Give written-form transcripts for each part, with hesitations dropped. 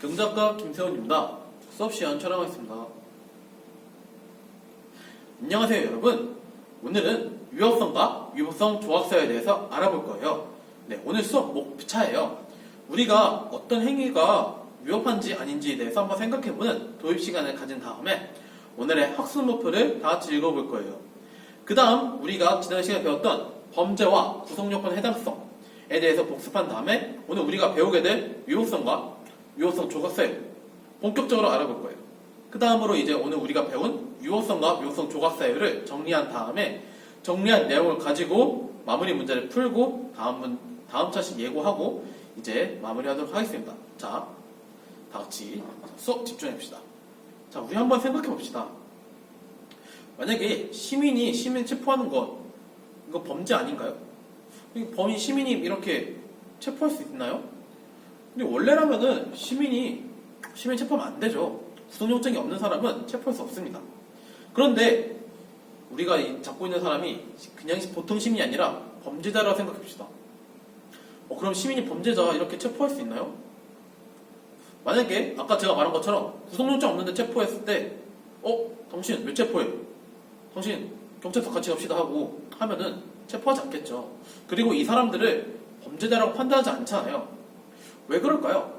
경작가 김세훈입니다. 수업 시간 촬영하겠습니다. 안녕하세요 여러분. 오늘은 위법성과 위법성 조각사에 대해서 알아볼 거예요. 네, 오늘 수업 목차예요. 우리가 어떤 행위가 위법한지 아닌지에 대해서 한번 생각해보는 도입 시간을 가진 다음에 오늘의 학습 목표를 다 같이 읽어볼 거예요. 그 다음 우리가 지난 시간에 배웠던 범죄와 구성요건 해당성에 대해서 복습한 다음에 오늘 우리가 배우게 될 위법성과 위법성 조각사유 본격적으로 알아볼 거예요. 그 다음으로 이제 오늘 우리가 배운 위법성과 위법성 조각사유를 정리한 다음에 정리한 내용을 가지고 마무리 문제를 풀고 다음 차식 예고하고 이제 마무리하도록 하겠습니다. 자, 다 같이 수업 집중해봅시다. 자, 우리 한번 생각해봅시다. 만약에 시민이 시민 체포하는 것 이거 범죄 아닌가요? 범인 시민이 이렇게 체포할 수 있나요? 근데 원래라면은 시민 체포하면 안 되죠. 구속영장이 없는 사람은 체포할 수 없습니다. 그런데 우리가 잡고 있는 사람이 그냥 보통 시민이 아니라 범죄자라고 생각해봅시다. 그럼 시민이 범죄자 이렇게 체포할 수 있나요? 만약에 아까 제가 말한 것처럼 구속영장 없는데 체포했을 때 당신 왜 체포해? 당신 경찰서 같이 갑시다 하고 하면은 체포하지 않겠죠. 그리고 이 사람들을 범죄자라고 판단하지 않잖아요. 왜 그럴까요?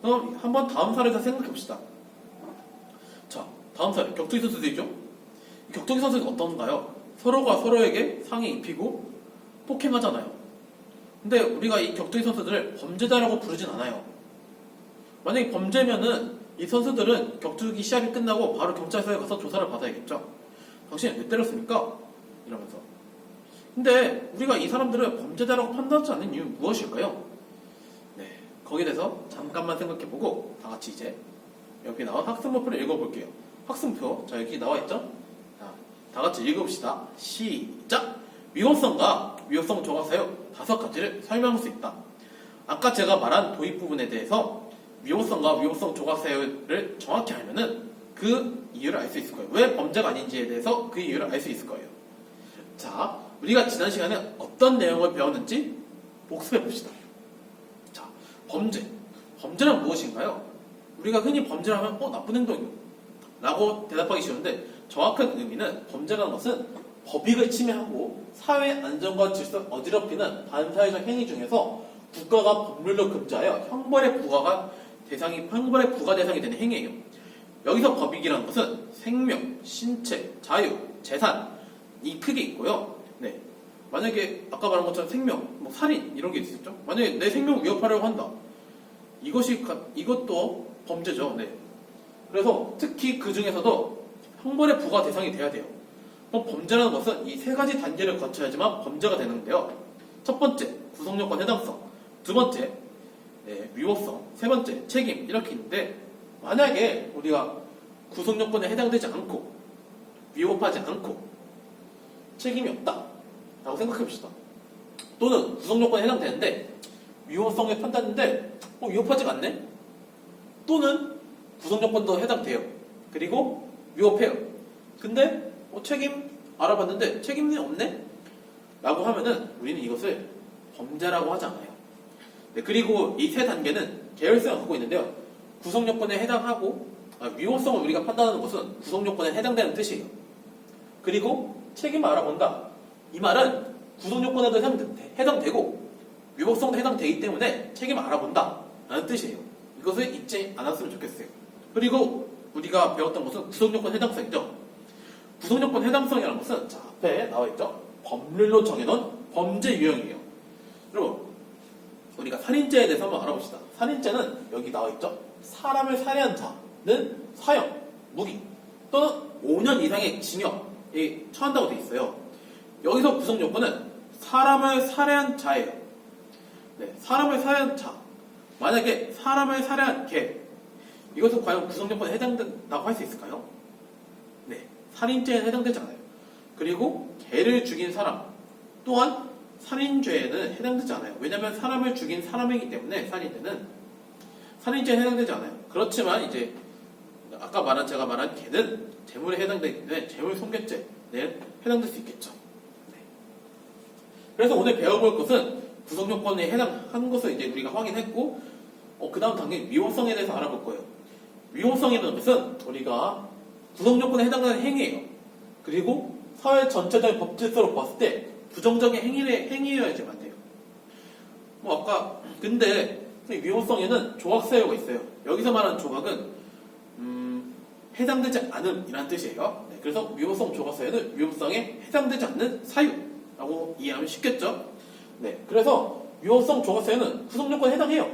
그럼 한번 다음 사례에서 생각해봅시다. 자, 다음 사례. 격투기 선수들이죠? 격투기 선수는 어떤가요? 서로가 서로에게 상해 입히고 폭행하잖아요. 근데 우리가 이 격투기 선수들을 범죄자라고 부르진 않아요. 만약에 범죄면은 이 선수들은 격투기 시합이 끝나고 바로 경찰서에 가서 조사를 받아야겠죠. 당신 왜 때렸습니까? 이러면서. 근데 우리가 이 사람들을 범죄자라고 판단하지 않는 이유는 무엇일까요? 네, 거기에 대해서 잠깐만 생각해보고 다 같이 이제 여기 나온 학습목표를 읽어볼게요. 학습표, 자 여기 나와있죠? 자, 다 같이 읽어봅시다. 시작! 위법성과 위법성 조각사유 5가지를 설명할 수 있다. 아까 제가 말한 도입 부분에 대해서 위법성과 위법성 조각사유를 정확히 알면은 그 이유를 알 수 있을 거예요. 왜 범죄가 아닌지에 대해서 그 이유를 알 수 있을 거예요. 자, 우리가 지난 시간에 어떤 내용을 배웠는지 복습해봅시다. 자, 범죄란 무엇인가요? 우리가 흔히 범죄를 하면 나쁜 행동이요 라고 대답하기 쉬운데 정확한 의미는 범죄라는 것은 법익을 침해하고 사회 안정과 질서를 어지럽히는 반사회적 행위 중에서 국가가 법률로 금지하여 형벌의 부과 대상이 되는 행위예요. 여기서 법익이라는 것은 생명, 신체, 자유, 재산 이 크게 있고요. 네, 만약에 아까 말한 것처럼 생명, 살인 이런 게 있었죠. 만약에 내 생명을 위협하려고 한다. 이것도 범죄죠. 네. 그래서 특히 그 중에서도 형벌의 부과 대상이 돼야 돼요. 그럼 범죄라는 것은 이 3가지 단계를 거쳐야지만 범죄가 되는데요. 첫 번째, 구성요건 해당성. 두 번째, 위법성. 세 번째, 책임. 이렇게 있는데 만약에 우리가 구성요건에 해당되지 않고 위법하지 않고 책임이 없다 라고 생각해봅시다. 또는 구성요건에 해당되는데 위법성에 판단인데 위법하지가 않네? 또는 구성요건도 해당돼요. 그리고 위법해요. 근데 책임 알아봤는데 책임이 없네? 라고 하면은 우리는 이것을 범죄라고 하지 않아요. 네, 그리고 이 3단계는 계열성을 갖고 있는데요. 구성요건에 해당하고 위법성을 우리가 판단하는 것은 구성요건에 해당되는 뜻이에요. 그리고 책임을 알아본다. 이 말은 구성요건에도 해당되고 위법성도 해당되기 때문에 책임을 알아본다 라는 뜻이에요. 이것을 잊지 않았으면 좋겠어요. 그리고 우리가 배웠던 것은 구성요건 해당성이죠. 구성요건 해당성이라는 것은 자, 앞에 나와있죠. 법률로 정해놓은 범죄 유형이에요. 여러분, 우리가 살인죄에 대해서 한번 알아봅시다. 살인죄는 여기 나와있죠. 사람을 살해한 자는 사형, 무기 또는 5년 이상의 징역에 처한다고 되어 있어요. 여기서 구성요건은 사람을 살해한 자예요. 네, 사람을 살해한 자. 만약에 사람을 살해한 개, 이것은 과연 구성요건에 해당된다고 할 수 있을까요? 네, 살인죄에 해당되지 않아요. 그리고 개를 죽인 사람 또한 살인죄에는 해당되지 않아요. 왜냐하면 사람을 죽인 사람이기 때문에 살인죄에 해당되지 않아요. 그렇지만 이제 아까 제가 말한 개는 재물에 해당되기 때문에 재물 손괴죄에 해당될 수 있겠죠. 네. 그래서 오늘 배워볼 것은 구성요건에 해당하는 것을 이제 우리가 확인했고 그 다음 단계 위법성에 대해서 알아볼 거예요. 위법성이라는 것은 우리가 구성요건에 해당하는 행위예요. 그리고 사회 전체적인 법질서로 봤을 때 부정적인 행위여야지만 돼요. 아까 근데 위법성에는 조각 사유가 있어요. 여기서 말하는 조각은 해당되지 않음이라는 뜻이에요. 네, 그래서 위법성 조각 사유는 위법성에 해당되지 않는 사유라고 이해하면 쉽겠죠? 네, 그래서 위법성 조각 사유는 구성요건에 해당해요.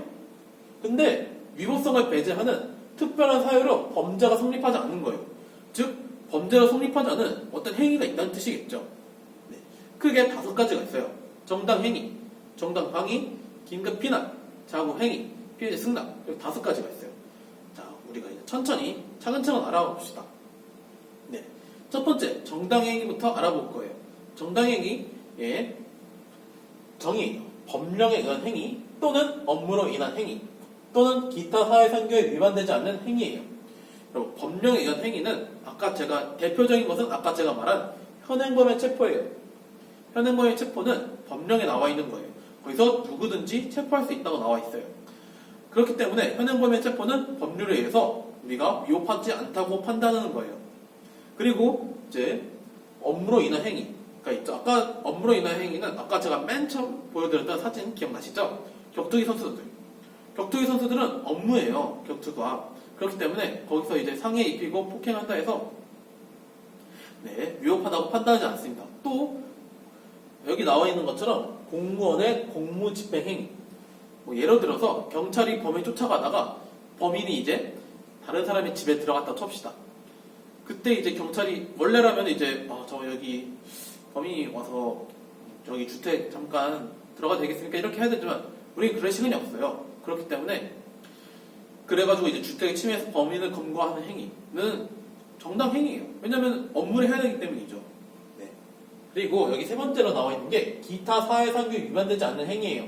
근데 위법성을 배제하는 특별한 사유로 범죄가 성립하지 않는 거예요. 즉 범죄가 성립하지 않은 어떤 행위가 있다는 뜻이겠죠. 네, 크게 5가지가 있어요. 정당 행위, 정당 방위, 긴급 피난, 자구 행위, 피해자 승낙, 이렇게 5가지가 있어요. 자, 우리가 이제 천천히 차근차근 알아봅시다. 네, 첫 번째 정당 행위부터 알아볼 거예요. 정당 행위의 정의예요. 법령에 의한 행위 또는 업무로 인한 행위 또는 기타 사회상규에 위반되지 않는 행위예요. 그리고 법령에 의한 행위는 대표적인 것은 아까 제가 말한 현행범의 체포예요. 현행범의 체포는 법령에 나와 있는 거예요. 거기서 누구든지 체포할 수 있다고 나와 있어요. 그렇기 때문에 현행범의 체포는 법률에 의해서 우리가 위법하지 않다고 판단하는 거예요. 그리고 이제 업무로 인한 행위가 있죠. 아까 업무로 인한 행위는 아까 제가 맨 처음 보여드렸던 사진 기억나시죠? 격투기 선수들은 업무예요. 격투가. 그렇기 때문에 거기서 이제 상해 입히고 폭행한다 해서 위법하다고 판단하지 않습니다. 또 여기 나와 있는 것처럼 공무원의 공무 집행 행위. 예를 들어서 경찰이 범인 쫓아가다가 범인이 이제 다른 사람의 집에 들어갔다 칩시다. 그때 이제 경찰이 원래라면 이제 저 여기 범인이 와서 여기 주택 잠깐 들어가도 되겠습니까? 이렇게 해야 되지만 우리는 그럴 시간이 없어요. 그렇기 때문에 그래가지고 이제 주택에 침해해서 범인을 검거하는 행위는 정당 행위예요. 왜냐하면 업무를 해야 되기 때문이죠. 네. 그리고 여기 3번째로 나와 있는 게 기타 사회상규에 위반되지 않는 행위예요.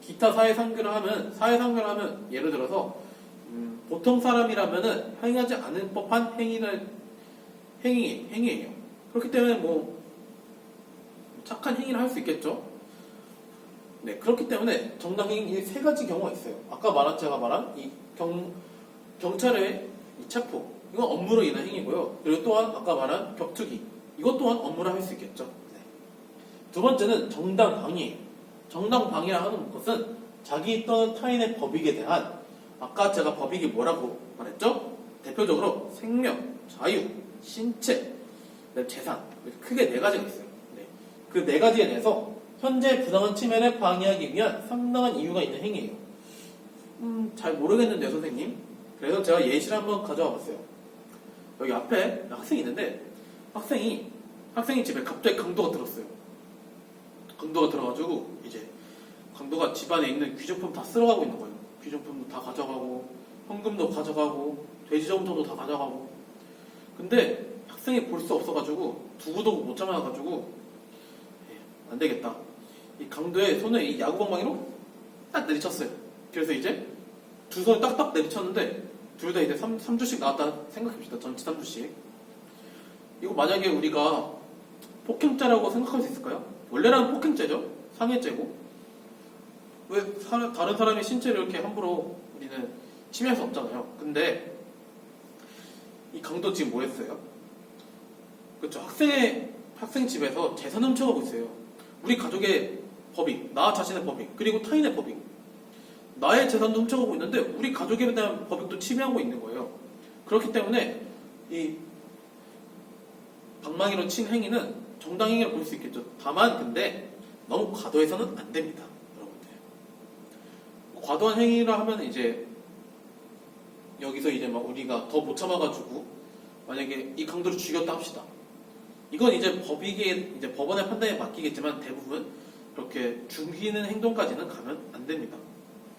기타 사회상규를 하면 예를 들어서 보통 사람이라면은 행하지 않을 법한 행위예요. 그렇기 때문에 착한 행위를 할 수 있겠죠. 네, 그렇기 때문에 정당 행위 이 3가지 경우가 있어요. 아까 제가 말한 이 경찰의 이 체포, 이건 업무로 인한 행위고요. 그리고 또한 아까 말한 격투기, 이것 또한 업무로 할 수 있겠죠. 네. 두 번째는 정당 방위예요. 정당 방위라 하는 것은 자기 또는 타인의 법익에 대한 아까 제가 법익이 뭐라고 말했죠? 대표적으로 생명, 자유, 신체, 재산 크게 4가지가 있어요. 네. 그 4가지에 대해서 현재 부당한 침해를 방해하기 위한 상당한 이유가 있는 행위예요. 잘 모르겠는데요, 선생님. 그래서 제가 예시를 한번 가져와 봤어요. 여기 앞에 학생이 있는데 학생이 집에 갑자기 강도가 들었어요. 강도가 들어가지고 이제 강도가 집안에 있는 귀중품 다 쓸어가고 있는 거예요. 귀중품도 다 가져가고 현금도 가져가고 돼지정통도 다 가져가고. 근데 학생이 볼 수 없어가지고 두고도 못 참아가지고 안 되겠다. 이 강도의 손에 이 야구방망이로 딱 내리쳤어요. 그래서 이제 두 손을 딱딱 내리쳤는데 둘 다 이제 3주씩 나왔다 생각해봅시다. 전치 3주씩. 이거 만약에 우리가 폭행죄라고 생각할 수 있을까요? 원래는 폭행죄죠. 상해죄고. 왜 다른 사람의 신체를 이렇게 함부로 우리는 침해할 수 없잖아요. 근데 이 강도 지금 뭐 했어요? 그렇죠. 학생 집에서 재산 훔쳐가고 있어요. 우리 가족의 법익, 나 자신의 법익, 그리고 타인의 법익. 나의 재산도 훔쳐가고 있는데 우리 가족에 대한 법익도 침해하고 있는 거예요. 그렇기 때문에 이 방망이로 친 행위는 정당 행위를 볼 수 있겠죠. 다만 근데 너무 과도해서는 안 됩니다. 여러분들. 과도한 행위를 하면 이제 여기서 이제 막 우리가 더 못 참아가지고 만약에 이 강도를 죽였다 합시다. 이건 이제 법원의 판단에 맡기겠지만 대부분 그렇게 죽이는 행동까지는 가면 안 됩니다.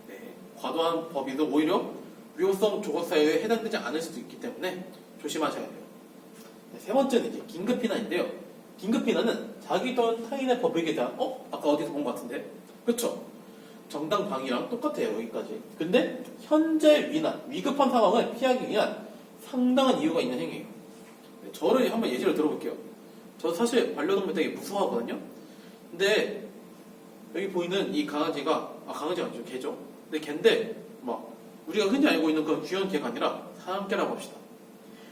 네, 과도한 법이도 오히려 위법성 조각사유에 해당되지 않을 수도 있기 때문에 조심하셔야 돼요. 네, 3번째는 이제 긴급피난인데요. 긴급피난은 자기 또는 타인의 법익에 대한 아까 어디서 본 것 같은데? 그렇죠? 정당 방위랑 똑같아요. 여기까지. 근데 현재 위급한 상황을 피하기 위한 상당한 이유가 있는 행위예요. 네, 저를 한번 예시를 들어볼게요. 저 사실 반려동물 되게 무서워하거든요. 근데 여기 보이는 이 강아지가 아니죠, 개죠. 근데 걔인데 막 우리가 흔히 알고 있는 그런 귀여운 개가 아니라 사냥개라고 합시다.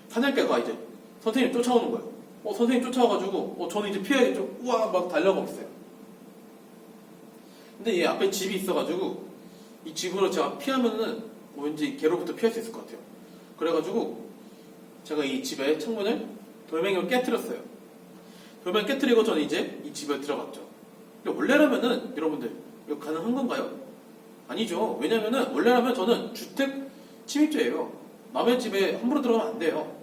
사냥개가 이제 선생님 쫓아오는 거예요. 선생님 쫓아와가지고 저는 이제 피해야겠죠. 우와 막 달려가고 있어요. 근데 얘 앞에 집이 있어가지고 이 집으로 제가 피하면은 왠지 개로부터 피할 수 있을 것 같아요. 그래가지고 제가 이 집의 창문을 돌멩이로 깨뜨렸어요. 돌멩이 깨뜨리고 저는 이제 이 집에 들어갔죠. 근데 원래라면은 여러분들 이거 가능한 건가요? 아니죠. 왜냐면은 원래라면 저는 주택 침입죄예요. 남의 집에 함부로 들어가면 안 돼요.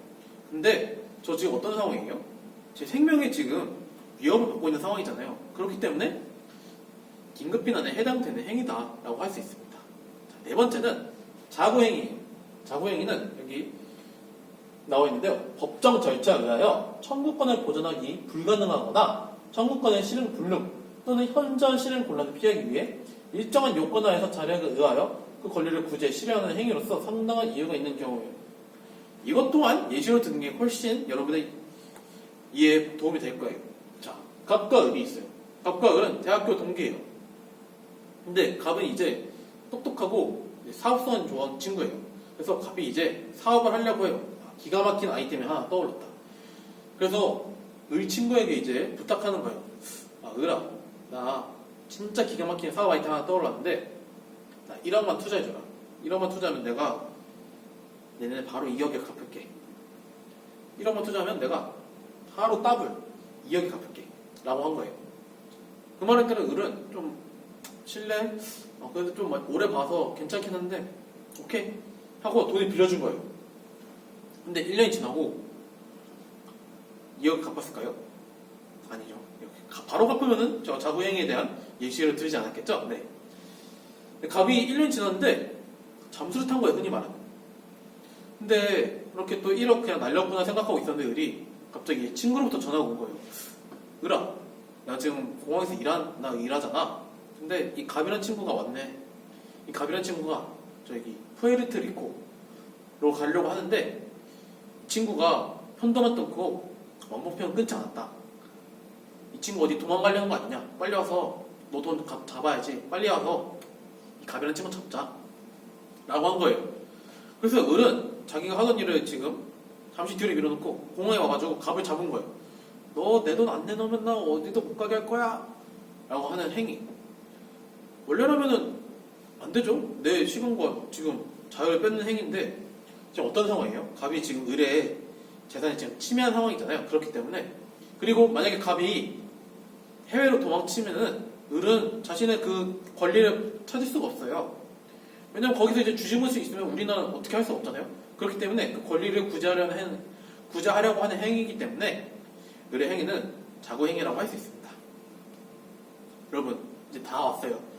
근데 저 지금 어떤 상황이에요? 제 생명에 지금 위협을 받고 있는 상황이잖아요. 그렇기 때문에 긴급비난에 해당되는 행위다라고 할 수 있습니다. 자, 네 번째는 자구행위예요. 자구행위는 여기 나와 있는데요. 법정 절차에 의하여 청구권을 보존하기 불가능하거나 청구권의 실행 불능 또는 현저 실행 곤란을 피하기 위해 일정한 요건하에서 자력에 의하여 그 권리를 구제 실행하는 행위로서 상당한 이유가 있는 경우예요. 이것 또한 예시로 듣는 게 훨씬 여러분의 이해에 도움이 될 거예요. 자, 갑과 을이 있어요. 갑과 을은 대학교 동기예요. 근데 갑은 이제 똑똑하고 사업성은 좋은 친구예요. 그래서 갑이 이제 사업을 하려고 해요. 기가 막힌 아이템이 하나 떠올랐다. 그래서 을 친구에게 이제 부탁하는 거예요. 을아, 나 진짜 기가 막힌 사업 아이템 하나 떠올랐는데 나 1억만 투자해줘라. 1억만 투자하면 내가 내년에 바로 2억에 갚을게. 1억만 투자하면 내가 바로 더블 2억에 갚을게. 라고 한 거예요. 그 말을 들은 을은 좀 실례? 그래도 좀 오래 봐서 괜찮긴 한데 오케이 하고 돈을 빌려준 거예요. 근데 1년이 지나고 2억 갚았을까요? 아니죠. 바로 갚으면은 저 자구행위에 대한 예시를 드리지 않았겠죠? 네. 갑이 1년이 지났는데 잠수를 탄 거예요, 흔히 말하는. 근데 그렇게 또 1억 그냥 날렸구나 생각하고 있었는데 을이 갑자기 친구로부터 전화가 온 거예요. 을아, 나 지금 공항에서 나 일하잖아. 근데 이 갑이라는 친구가 왔네. 이 갑이라는 친구가 저기 푸에르토리코로 가려고 하는데 이 친구가 편도만 끊고 왕복편 끊지 않았다. 이 친구 어디 도망가려는 거 아니냐? 빨리 와서 너 돈 잡아야지. 빨리 와서 이 갑이라는 친구 잡자. 라고 한 거예요. 그래서 을은 자기가 하던 일을 지금 잠시 뒤로 밀어놓고 공항에 와가지고 갑을 잡은 거예요. 너 내 돈 안 내놓으면 나 어디도 못 가게 할 거야. 라고 하는 행위. 원래라면은 안 되죠. 내 시간과 지금 자유를 뺏는 행위인데 지금 어떤 상황이에요? 갑이 지금 을의 재산이 지금 침해한 상황이잖아요. 그렇기 때문에 그리고 만약에 갑이 해외로 도망치면은 을은 자신의 그 권리를 찾을 수가 없어요. 왜냐면 거기서 이제 주식물수 있으면 우리나라는 어떻게 할 수 없잖아요. 그렇기 때문에 그 권리를 구제하려고 하는 행위이기 때문에 을의 행위는 자구행위라고 할 수 있습니다. 여러분 이제 다 왔어요.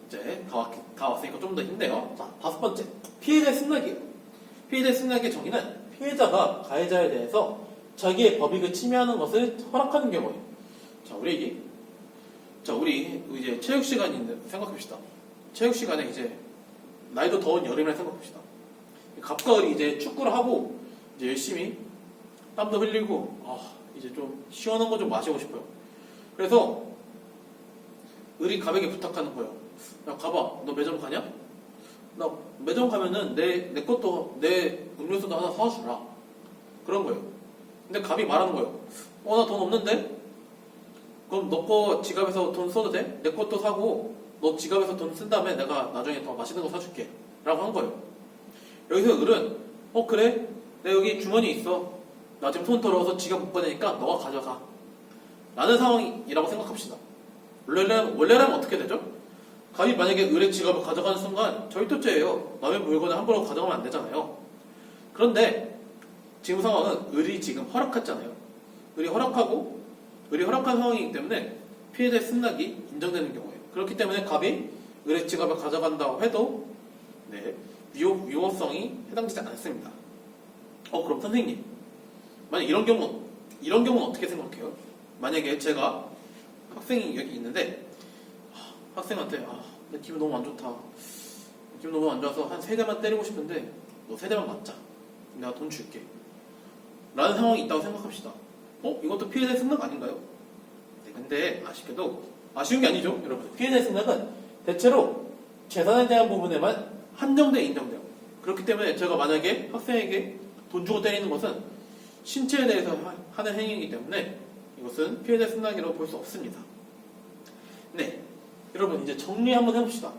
이제 다 왔으니까 좀 더 힘내요. 자, 5번째 피해자의 승낙이에요. 피해자의 승낙의 정의는 피해자가 가해자에 대해서 자기의 법익을 침해하는 것을 허락하는 경우예요. 자, 우리 이제 체육 시간인데 생각합시다. 체육 시간에 이제 날도 더운 여름이라 생각합시다. 갑과 을이 이제 축구를 하고 이제 열심히 땀도 흘리고 이제 좀 시원한 거 좀 마시고 싶어요. 그래서 을이 갑에게 부탁하는 거예요. 야, 갑아, 너 매점 가냐? 나 매점 가면은 내 음료수도 하나 사주라. 그런 거예요. 근데 갑이 말하는 거예요. 나 돈 없는데? 그럼 너 거 지갑에서 돈 써도 돼? 내 것도 사고 너 지갑에서 돈 쓴 다음에 내가 나중에 더 맛있는 거 사줄게. 라고 한 거예요. 여기서 을은 그래? 내 여기 주머니 있어. 나 지금 손 더러워서 지갑 못 꺼내니까 너가 가져가. 라는 상황이라고 생각합시다. 원래라면 어떻게 되죠? 갑이 만약에 을의 지갑을 가져가는 순간 절도죄예요. 남의 물건을 함부로 가져가면 안 되잖아요. 그런데 지금 상황은 을이 지금 허락했잖아요. 을이 허락한 상황이기 때문에 피해자의 승낙이 인정되는 경우예요. 그렇기 때문에 갑이 을의 지갑을 가져간다고 해도 위법성이 해당되지 않습니다. 그럼 선생님, 만약 이런 경우는 어떻게 생각해요? 만약에 제가 학생이 여기 있는데 학생한테 내 기분 너무 안 좋다. 기분 너무 안 좋아서 한 3대만 때리고 싶은데 너 3대만 맞자. 내가 돈 줄게. 라는 상황이 있다고 생각합시다. 이것도 피해자의 승낙 아닌가요? 네, 근데 아쉽게도 아쉬운 게 아니죠, 여러분. 피해자의 승낙은 대체로 재산에 대한 부분에만 한정돼 인정돼요. 그렇기 때문에 제가 만약에 학생에게 돈 주고 때리는 것은 신체에 대해서 하는 행위이기 때문에 이것은 피해자 승낙이라고 볼 수 없습니다. 네, 여러분 이제 정리 한번 해봅시다.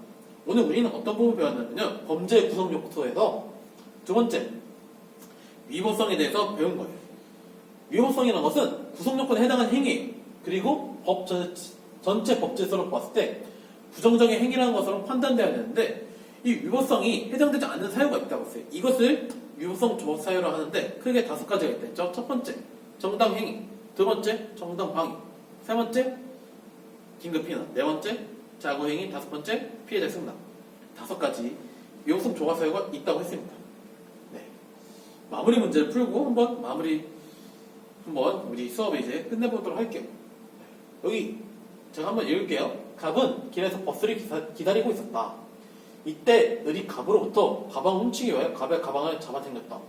오늘 우리는 어떤 부분 배웠냐면요, 범죄 구성 요소에서 두 번째, 위법성에 대해서 배운 거예요. 위법성이라는 것은 구성 요건에 해당하는 행위예요. 그리고 전체 법 질서로 봤을 때 부정적인 행위라는 것으로 판단되어야 되는데, 이 위법성이 해당되지 않는 사유가 있다고 했어요. 이것을 위법성 조합 사유라고 하는데 크게 5가지가 있겠죠. 첫 번째, 정당 행위. 두 번째, 정당 방위. 세 번째, 긴급 피난. 네 번째, 자구 행위. 다섯 번째, 피해자 승낙. 5가지 위법성 조합 사유가 있다고 했습니다. 네. 마무리 문제를 풀고 한번 우리 수업을 이제 끝내보도록 할게요. 여기 제가 한번 읽을게요. 갑은 길에서 버스를 기다리고 있었다. 이때 을이 갑으로부터 가방을 훔치기 위하여 갑의 가방을 잡아당겼다.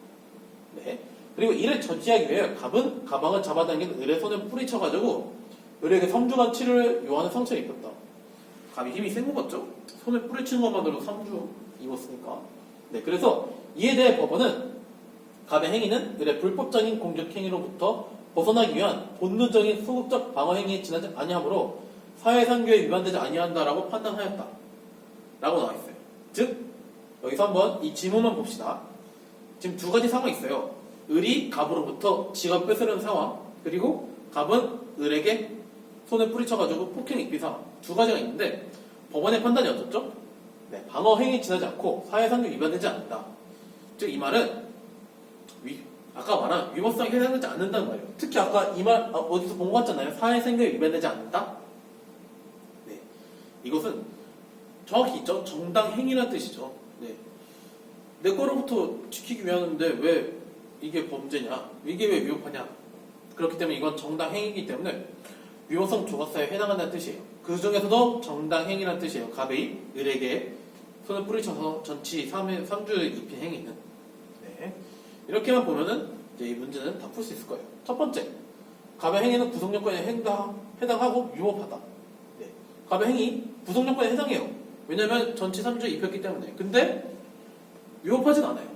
네. 그리고 이를 저지하기 위해 갑은 가방을 잡아당긴 을의 손을 뿌리쳐가지고 을에게 성주간 치료를 요하는 상처를 입혔다. 갑이 힘이 센 것 같죠? 손을 뿌리치는 것만으로도 3주 입었으니까. 네. 그래서 이에 대해 법원은 갑의 행위는 을의 불법적인 공격 행위로부터 벗어나기 위한 본능적인 소극적 방어 행위에 지나지 아니하므로 사회상규에 위반되지 아니한다라고 판단하였다. 라고 나와 있어요. 즉, 여기서 한번 이 지문만 봅시다. 지금 2가지 상황이 있어요. 을이 갑으로부터 지갑 뺏으려는 상황, 그리고 갑은 을에게 손에 뿌리쳐가지고 폭행 입힌 상황. 2가지가 있는데, 법원의 판단이 어떻죠? 네, 방어 행위에 지나지 않고 사회상규 위반되지 않는다. 즉, 이 말은 아까 말한 위법성에 해당되지 않는다는 거예요. 특히 아까 이 말 어디서 본 것 같잖아요. 사회생계에 위반되지 않는다. 네, 이것은 정확히 있죠. 정당 행위라는 뜻이죠. 네, 내 거로부터 지키기 위하는데 왜 이게 범죄냐? 이게 왜 위법하냐? 그렇기 때문에 이건 정당 행위이기 때문에 위법성 조각사에 해당한다는 뜻이에요. 그 중에서도 정당 행위라는 뜻이에요. 갑이 을에게 손을 뿌리쳐서 전치 3주 입힌 행위는. 네. 이렇게만 보면은 이제 이 문제는 다 풀 수 있을 거예요. 첫 번째, 갑의 행위는 구성요건에 해당하고 위법하다. 네. 갑의 행위 구성요건에 해당해요. 왜냐면 전치 3주 입혔기 때문에. 근데 위법하진 않아요.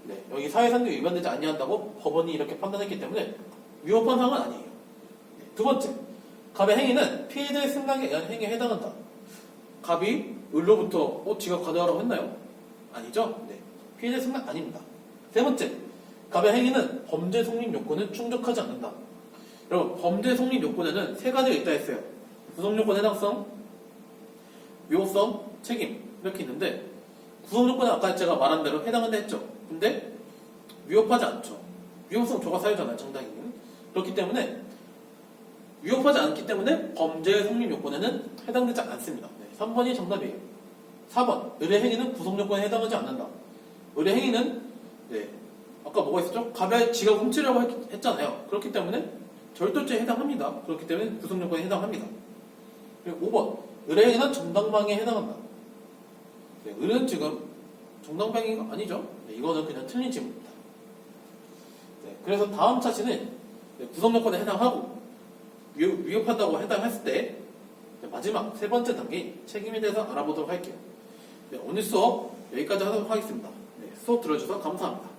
네. 여기 사회상규 위반되지 아니한다고 법원이 이렇게 판단했기 때문에 위법한 상황은 아니에요. 네. 두 번째, 갑의 행위는 피해자의 승낙에 의한 행위에 해당한다. 갑이 을로부터 지갑 가져가라고 했나요? 아니죠? 네. 피해자의 승낙 아닙니다. 세 번째, 갑의 행위는 범죄 성립 요건을 충족하지 않는다. 여러분, 범죄 성립 요건에는 3가지가 있다 했어요. 구성요건 해당성, 위법성, 책임 이렇게 있는데 구성요건은 아까 제가 말한 대로 해당한다 했죠. 근데 위법하지 않죠. 위법성 조가 사유잖아요. 정당행위는. 그렇기 때문에 위법하지 않기 때문에 범죄 성립 요건에는 해당되지 않습니다. 네, 3번이 정답이에요. 4번, 을의 행위는 구성요건에 해당하지 않는다. 을의 행위는 네, 아까 뭐가 있었죠? 갑의 지갑 훔치려고 했잖아요. 그렇기 때문에 절도죄에 해당합니다. 그렇기 때문에 구성요건에 해당합니다. 그리고 5번, 을의 행위는 정당방위에 해당한다. 네, 을은 지금 정당방위가 아니죠. 네, 이거는 그냥 틀린 질문입니다. 네, 그래서 다음 차시는 구성요건에 해당하고 위협한다고 해당했을 때 마지막 3번째 단계인 책임에 대해서 알아보도록 할게요. 네, 오늘 수업 여기까지 하도록 하겠습니다. 네, 수업 들어주셔서 감사합니다.